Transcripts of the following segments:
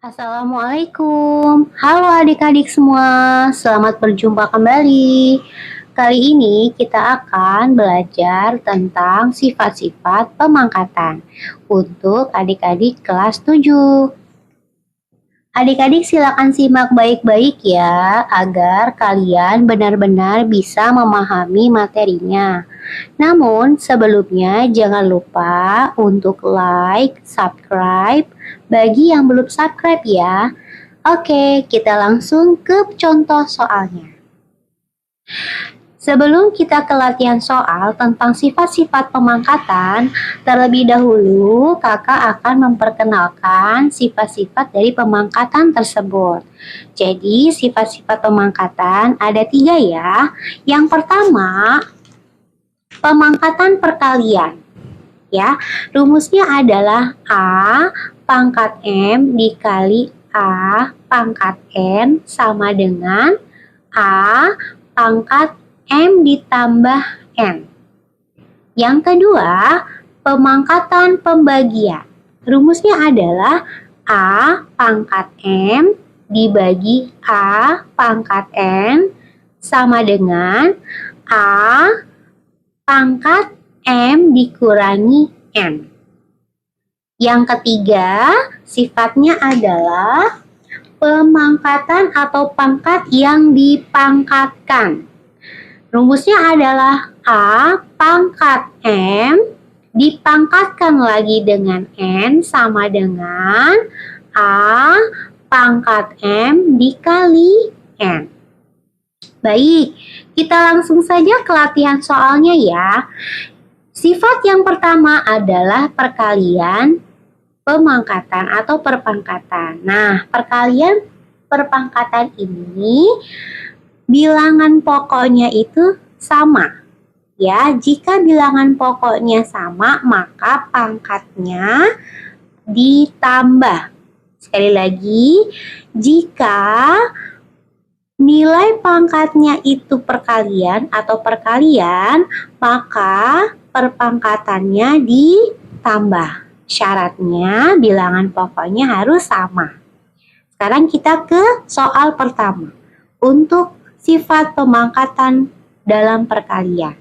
Assalamualaikum. Halo adik-adik semua, selamat berjumpa kembali. Kali ini kita akan belajar tentang sifat-sifat pemangkatan untuk adik-adik kelas 7. Adik-adik silakan simak baik-baik ya, agar kalian benar-benar bisa memahami materinya. Namun sebelumnya jangan lupa untuk like, subscribe bagi yang belum subscribe ya. Oke, kita langsung ke contoh soalnya. Sebelum kita ke latihan soal tentang sifat-sifat pemangkatan, terlebih dahulu kakak akan memperkenalkan sifat-sifat dari pemangkatan tersebut. Jadi sifat-sifat pemangkatan ada 3 ya. Yang pertama, pemangkatan perkalian. Ya, rumusnya adalah A pangkat M dikali A pangkat N sama dengan A pangkat M ditambah N. Yang kedua, pemangkatan pembagian. Rumusnya adalah A pangkat M dibagi A pangkat N sama dengan A pangkat M dikurangi N. Yang ketiga, sifatnya adalah pemangkatan atau pangkat yang dipangkatkan. Rumusnya adalah A pangkat M dipangkatkan lagi dengan N sama dengan A pangkat M dikali N. Baik, kita langsung saja ke latihan soalnya ya. Sifat yang pertama adalah perkalian pemangkatan atau perpangkatan. Nah, perkalian perpangkatan ini bilangan pokoknya itu sama. Ya, jika bilangan pokoknya sama, maka pangkatnya ditambah. Sekali lagi, jika nilai pangkatnya itu perkalian atau perkalian, maka perpangkatannya ditambah. Syaratnya bilangan pokoknya harus sama. Sekarang kita ke soal pertama. Untuk sifat pemangkatan dalam perkalian.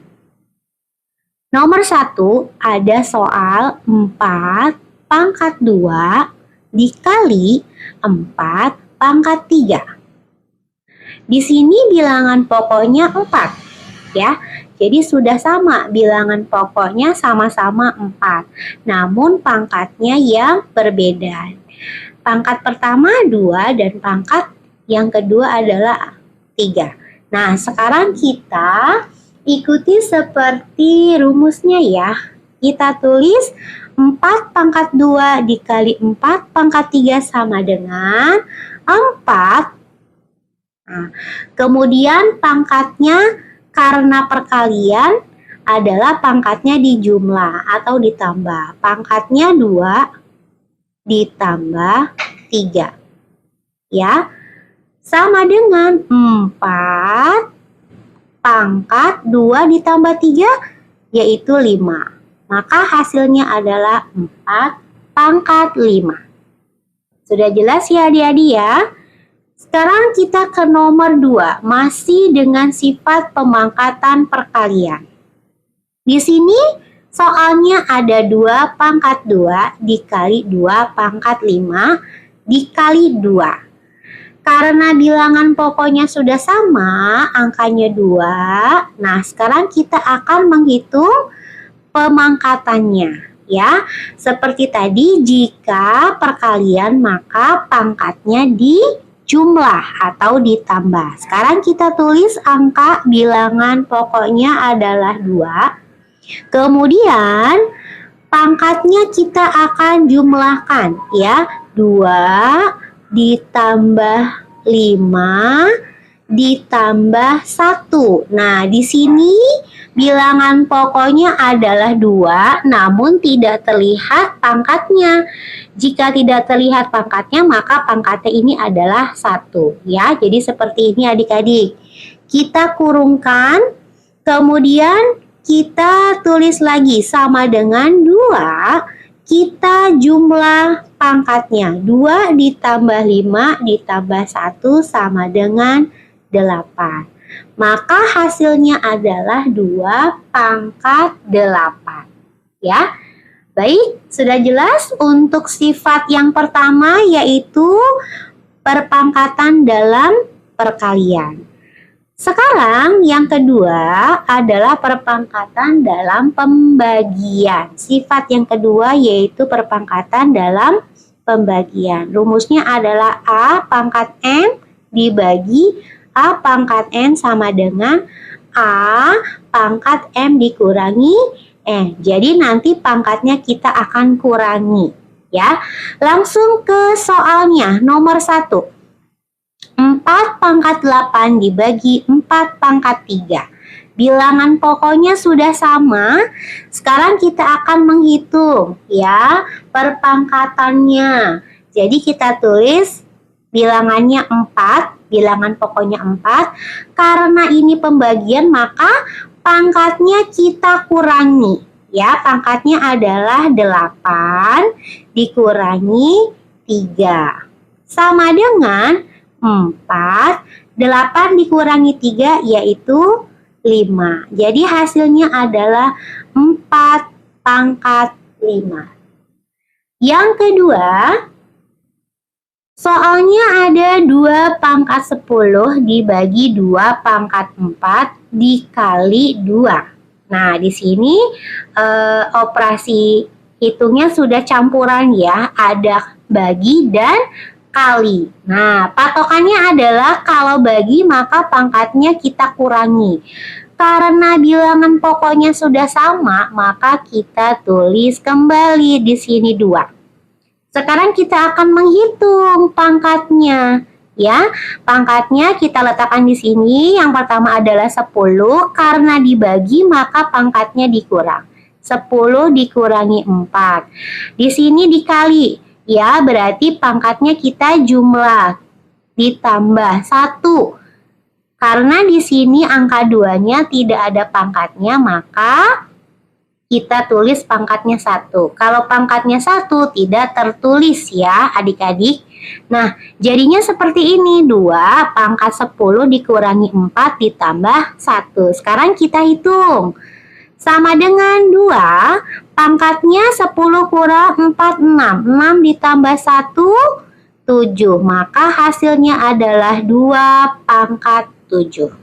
Nomor 1 ada soal 4 pangkat 2 dikali 4 pangkat 3. Di sini bilangan pokoknya 4 ya. Jadi sudah sama, bilangan pokoknya sama-sama 4. Namun pangkatnya yang berbeda. Pangkat pertama 2 dan pangkat yang kedua adalah 3. Nah, sekarang kita ikuti seperti rumusnya ya. Kita tulis 4 pangkat 2 dikali 4 pangkat 3 sama dengan 4. Nah, kemudian pangkatnya karena perkalian adalah pangkatnya dijumlah atau ditambah. Pangkatnya 2 ditambah 3. Ya, sama dengan 4 pangkat 2 ditambah 3 yaitu 5. Maka hasilnya adalah 4 pangkat 5. Sudah jelas ya adik-adik ya? Sekarang kita ke nomor 2, masih dengan sifat pemangkatan perkalian. Di sini soalnya ada 2 pangkat 2 dikali 2 pangkat 5 dikali 2. Karena bilangan pokoknya sudah sama, angkanya 2. Nah, sekarang kita akan menghitung pemangkatannya ya. Seperti tadi, jika perkalian maka pangkatnya dijumlah atau ditambah. Sekarang kita tulis angka bilangan pokoknya adalah 2. Kemudian pangkatnya kita akan jumlahkan ya. 2 ditambah 5 ditambah 1. Nah, di sini bilangan pokoknya adalah 2, namun tidak terlihat pangkatnya. Jika tidak terlihat pangkatnya, maka pangkatnya ini adalah 1 ya. Jadi seperti ini adik-adik. Kita kurungkan, kemudian kita tulis lagi sama dengan 2. Kita jumlah pangkatnya. 2 ditambah 5 ditambah 1 sama dengan 8. Maka hasilnya adalah 2 pangkat 8. Ya. Baik, sudah jelas untuk sifat yang pertama yaitu perpangkatan dalam perkalian. Sekarang yang kedua adalah perpangkatan dalam pembagian. Sifat yang kedua yaitu perpangkatan dalam pembagian. Rumusnya adalah A pangkat N dibagi A pangkat N sama dengan A pangkat M dikurangi N. Jadi nanti pangkatnya kita akan kurangi. Ya, langsung ke soalnya nomor 1. 4 pangkat 8 dibagi 4 pangkat 3. Bilangan pokoknya sudah sama. Sekarang kita akan menghitung ya perpangkatannya. Jadi kita tulis bilangannya 4, bilangan pokoknya 4. Karena ini pembagian maka pangkatnya kita kurangi. Ya, pangkatnya adalah 8 dikurangi 3. Sama dengan 4, 8 dikurangi 3 yaitu 5. Jadi hasilnya adalah 4 pangkat 5. Yang kedua, soalnya ada 2 pangkat 10 dibagi 2 pangkat 4 dikali 2. Nah, di sini operasi hitungnya sudah campuran ya, ada bagi dan kali. Nah, patokannya adalah kalau bagi maka pangkatnya kita kurangi. Karena bilangan pokoknya sudah sama, maka kita tulis kembali di sini 2. Sekarang kita akan menghitung pangkatnya. Ya, pangkatnya kita letakkan di sini. Yang pertama adalah 10, karena dibagi maka pangkatnya dikurang. 10 dikurangi 4. Di sini dikali. Ya, berarti pangkatnya kita jumlah ditambah 1. Karena di sini angka 2-nya tidak ada pangkatnya, maka kita tulis pangkatnya 1. Kalau pangkatnya 1 tidak tertulis ya adik-adik. Nah, jadinya seperti ini. 2 pangkat 10 dikurangi 4 ditambah 1. Sekarang kita hitung. Sama dengan 2, pangkatnya 10 kurang 4, 6. 6 ditambah 1, 7. Maka hasilnya adalah 2 pangkat 7.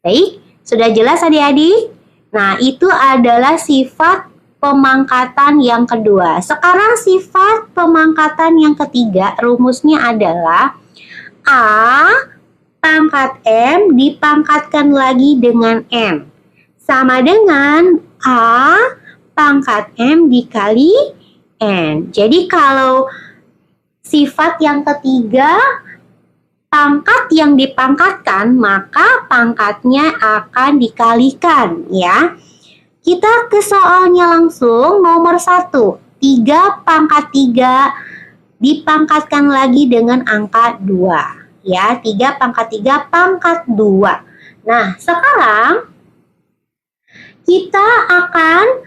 Baik, sudah jelas adik-adik? Nah, itu adalah sifat pemangkatan yang kedua. Sekarang sifat pemangkatan yang ketiga, rumusnya adalah A pangkat M dipangkatkan lagi dengan N. Sama dengan A pangkat M dikali N. Jadi kalau sifat yang ketiga, pangkat yang dipangkatkan, maka pangkatnya akan dikalikan ya. Kita ke soalnya langsung. Nomor 1, 3 pangkat 3 dipangkatkan lagi dengan angka 2 ya. 3 pangkat 3 pangkat 2. Nah, sekarang kita akan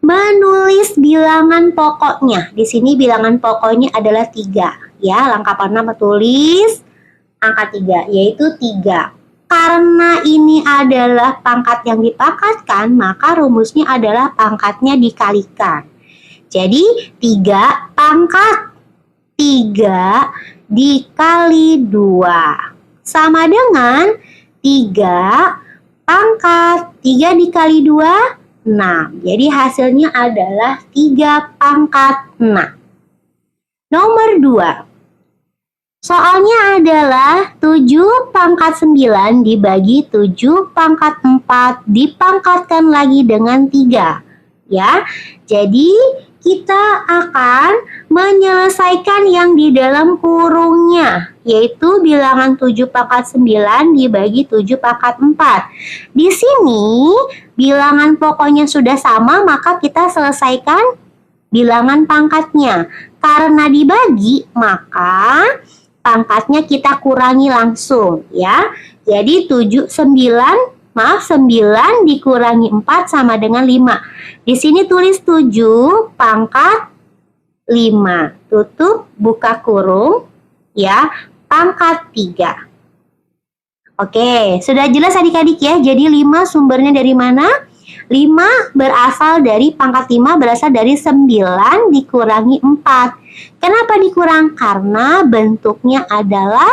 menulis bilangan pokoknya. Di sini bilangan pokoknya adalah 3 ya. Langkah pertama tulis angka 3 yaitu 3. Karena ini adalah pangkat yang dipangkatkan, maka rumusnya adalah pangkatnya dikalikan. Jadi 3 pangkat 3 dikali 2 sama dengan 3 pangkat 3 dikali 2, 6. Jadi hasilnya adalah 3 pangkat 6. Nomor 2. Soalnya adalah 7 pangkat 9 dibagi 7 pangkat 4 dipangkatkan lagi dengan 3. Ya, jadi kita akan menyelesaikan yang di dalam kurungnya, yaitu bilangan 7 pangkat 9 dibagi 7 pangkat 4. Di sini bilangan pokoknya sudah sama, maka kita selesaikan bilangan pangkatnya. Karena dibagi, maka pangkatnya kita kurangi langsung ya. Jadi 9 dikurangi 4 sama dengan 5. Di sini tulis 7 pangkat 5. tutup, buka kurung, ya, pangkat 3. Oke, sudah jelas adik-adik ya. Jadi 5 sumbernya dari mana? 5 berasal dari pangkat 5 berasal dari 9 dikurangi 4. Kenapa dikurang? Karena bentuknya adalah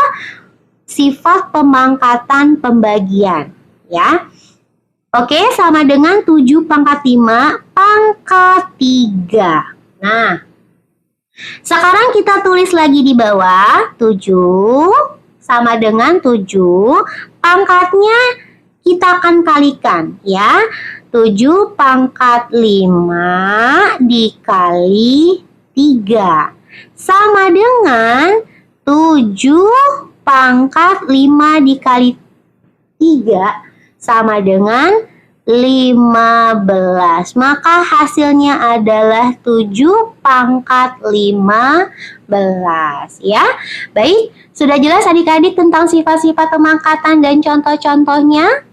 sifat pemangkatan pembagian, ya. Oke, sama dengan 7 pangkat 5 pangkat 3. Nah, sekarang kita tulis lagi di bawah 7 sama dengan 7, pangkatnya kita akan kalikan ya. 7 pangkat 5 dikali 3 sama dengan 7 pangkat 5 dikali 3 sama dengan 15. Maka hasilnya adalah 7 pangkat 15 ya. Baik, sudah jelas adik-adik tentang sifat-sifat pemangkatan dan contoh-contohnya?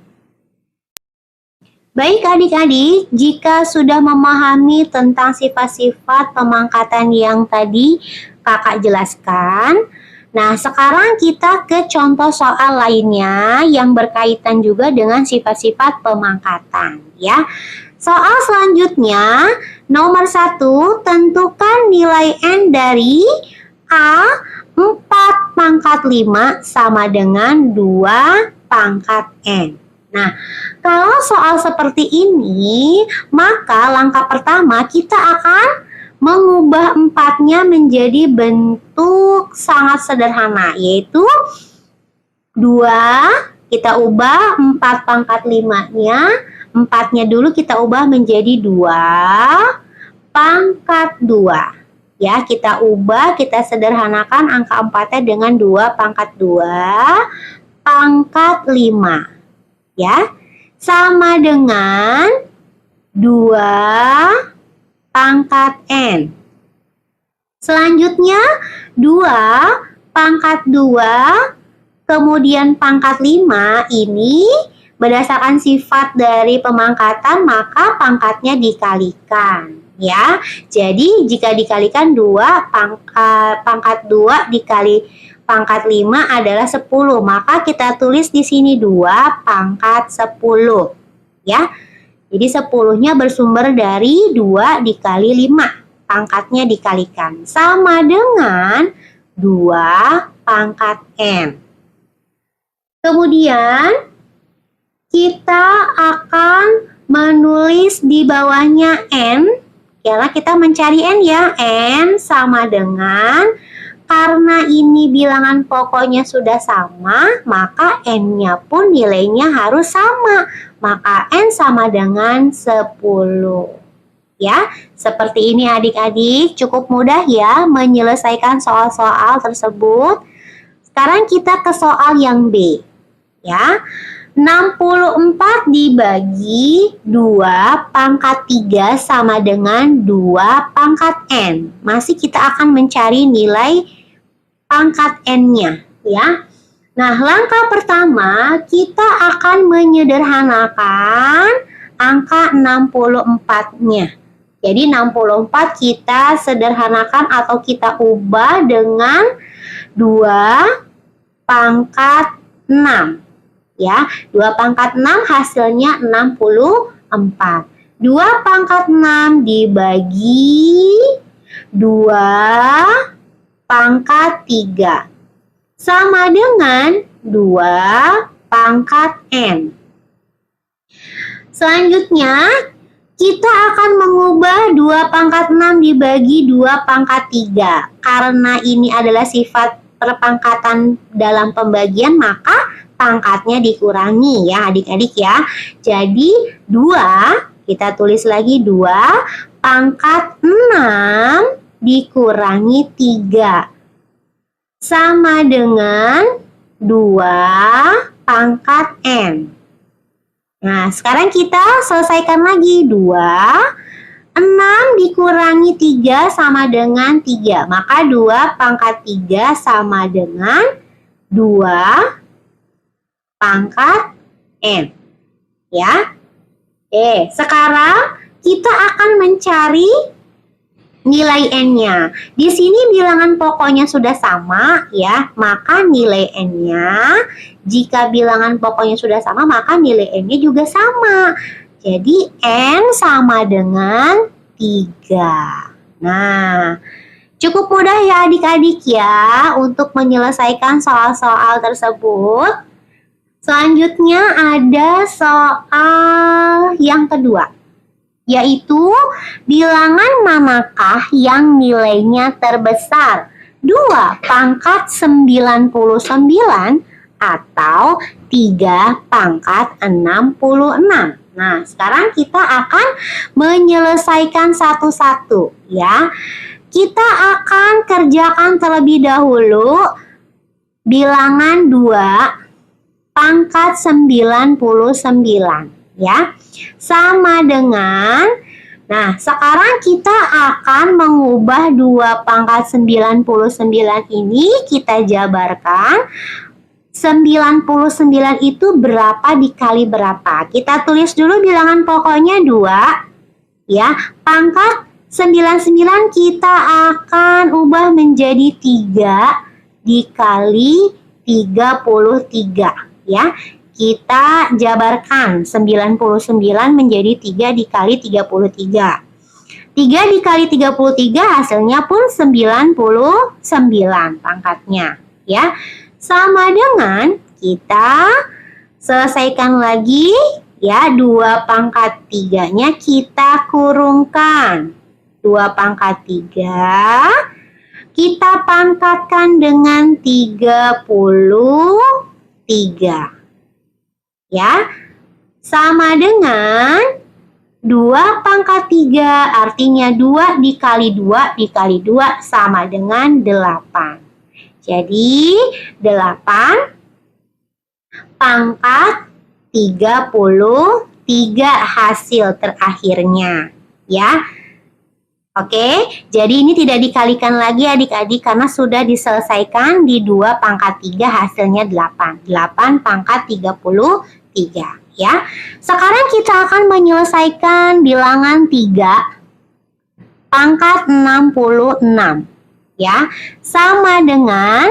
Baik adik-adik, jika sudah memahami tentang sifat-sifat pemangkatan yang tadi kakak jelaskan, nah sekarang kita ke contoh soal lainnya yang berkaitan juga dengan sifat-sifat pemangkatan ya. Soal selanjutnya, nomor 1, tentukan nilai N dari A 4 pangkat 5 sama dengan 2 pangkat N. Nah, kalau soal seperti ini, maka langkah pertama kita akan mengubah 4-nya menjadi bentuk sangat sederhana, yaitu 2, kita ubah 4 pangkat 5-nya, 4-nya dulu kita ubah menjadi 2 pangkat 2. Ya, kita ubah, kita sederhanakan angka 4-nya dengan 2 pangkat 2 pangkat 5. Ya, sama dengan 2 pangkat N. Selanjutnya 2 pangkat 2 kemudian pangkat 5 ini berdasarkan sifat dari pemangkatan maka pangkatnya dikalikan ya. Jadi jika dikalikan 2 pangkat 2 dikali pangkat 5 adalah 10, maka kita tulis di sini 2 pangkat 10 ya. Jadi 10-nya bersumber dari 2 dikali 5, pangkatnya dikalikan. Sama dengan 2 pangkat N. Kemudian, kita akan menulis di bawahnya N, karena kita mencari N ya. N sama dengan, karena ini bilangan pokoknya sudah sama, maka N-nya pun nilainya harus sama. Maka N sama dengan 10. Ya, seperti ini adik-adik, cukup mudah ya menyelesaikan soal-soal tersebut. Sekarang kita ke soal yang B. Ya, 64 dibagi 2 pangkat 3 sama dengan 2 pangkat N. Masih kita akan mencari nilai pangkat N-nya ya. Nah, langkah pertama kita akan menyederhanakan angka 64-nya. Jadi 64 kita sederhanakan atau kita ubah dengan 2 pangkat 6. Ya, 2 pangkat 6 hasilnya 64. 2 pangkat 6 dibagi 2 pangkat 3. Sama dengan 2 pangkat N. Selanjutnya, kita akan mengubah 2 pangkat 6 dibagi 2 pangkat 3. Karena ini adalah sifat perpangkatan dalam pembagian, maka pangkatnya dikurangi ya adik-adik ya. Jadi 2, kita tulis lagi 2 pangkat 6 dikurangi 3. Sama dengan 2 pangkat N. Nah, sekarang kita selesaikan lagi. 6 dikurangi 3 sama dengan 3. Maka 2 pangkat 3 sama dengan 2 pangkat N. Ya. Sekarang kita akan mencari nilai N-nya. Di sini bilangan pokoknya sudah sama ya, maka nilai N-nya, jika bilangan pokoknya sudah sama, maka nilai N-nya juga sama. Jadi N sama dengan 3. Nah, cukup mudah ya adik-adik ya untuk menyelesaikan soal-soal tersebut. Selanjutnya ada soal yang kedua, yaitu bilangan manakah yang nilainya terbesar? 2 pangkat 99 atau 3 pangkat 66. Nah, sekarang kita akan menyelesaikan satu-satu ya. Kita akan kerjakan terlebih dahulu bilangan 2 pangkat 99 ya. Sama dengan, nah sekarang kita akan mengubah 2 pangkat 99 ini, kita jabarkan. 99 itu berapa dikali berapa? Kita tulis dulu bilangan pokoknya 2 ya. Pangkat 99 kita akan ubah menjadi 3 dikali 33 ya. Kita jabarkan 99 menjadi 3 dikali 33. 3 dikali 33 hasilnya pun 99 pangkatnya ya. Sama dengan kita selesaikan lagi ya, 2 pangkat 3-nya kita kurungkan. 2 pangkat 3 kita pangkatkan dengan 33 ya. Sama dengan 2 pangkat 3, artinya 2 dikali 2 dikali 2 sama dengan 8. Jadi 8 pangkat 33 hasil terakhirnya ya. Oke, jadi ini tidak dikalikan lagi adik-adik karena sudah diselesaikan di 2 pangkat 3 hasilnya 8. 8 pangkat 33 ya. Sekarang kita akan menyelesaikan bilangan 3 pangkat 66. Ya, sama dengan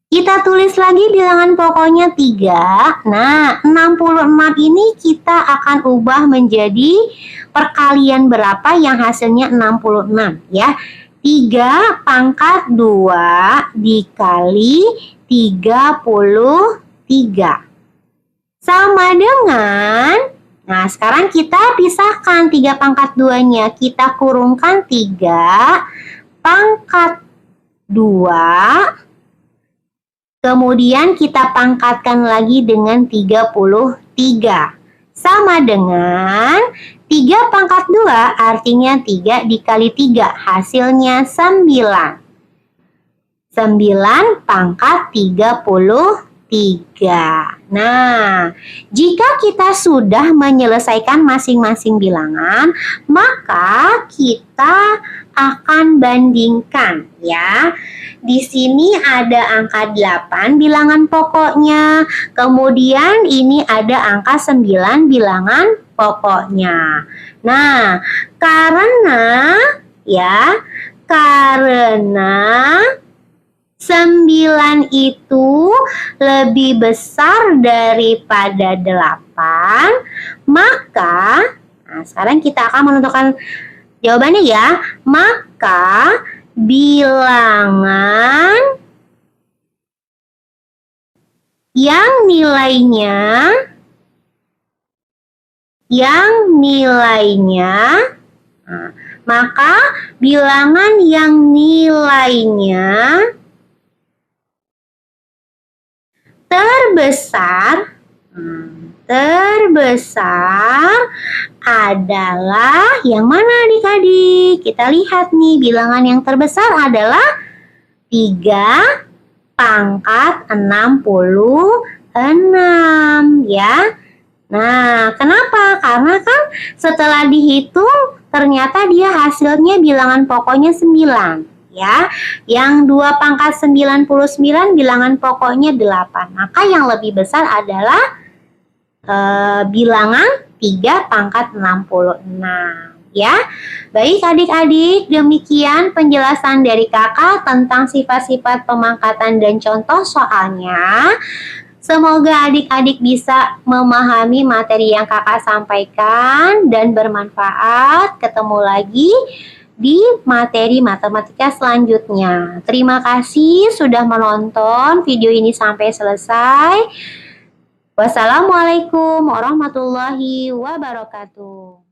kita tulis lagi bilangan pokoknya 3. Nah, 66 ini kita akan ubah menjadi perkalian berapa yang hasilnya 66 ya. 3 pangkat 2 dikali 33 sama dengan, nah sekarang kita pisahkan 3 pangkat 2-nya, kita kurungkan 3 pangkat 2, kemudian kita pangkatkan lagi dengan 33. Sama dengan 3 pangkat 2, artinya 3 dikali 3, hasilnya 9. 9 pangkat 33. Nah, jika kita sudah menyelesaikan masing-masing bilangan, maka kita akan bandingkan ya. Di sini ada angka 8 bilangan pokoknya, kemudian ini ada angka 9 bilangan pokoknya. Nah, karena 9 itu lebih besar daripada 8, maka sekarang kita akan menentukan jawabannya ya. Maka bilangan yang nilainya maka bilangan yang nilainya terbesar adalah yang mana adik-adik? Kita lihat nih, bilangan yang terbesar adalah 3 pangkat 66 ya. Nah, kenapa? Karena kan setelah dihitung ternyata dia hasilnya bilangan pokoknya 9 ya. Yang 2 pangkat 99 bilangan pokoknya 8. Maka yang lebih besar adalah bilangan 3 pangkat 66 ya. Baik adik-adik, demikian penjelasan dari kakak tentang sifat-sifat pemangkatan dan contoh soalnya. Semoga adik-adik bisa memahami materi yang kakak sampaikan dan bermanfaat. Ketemu lagi di materi matematika selanjutnya. Terima kasih sudah menonton video ini sampai selesai. Wassalamualaikum warahmatullahi wabarakatuh.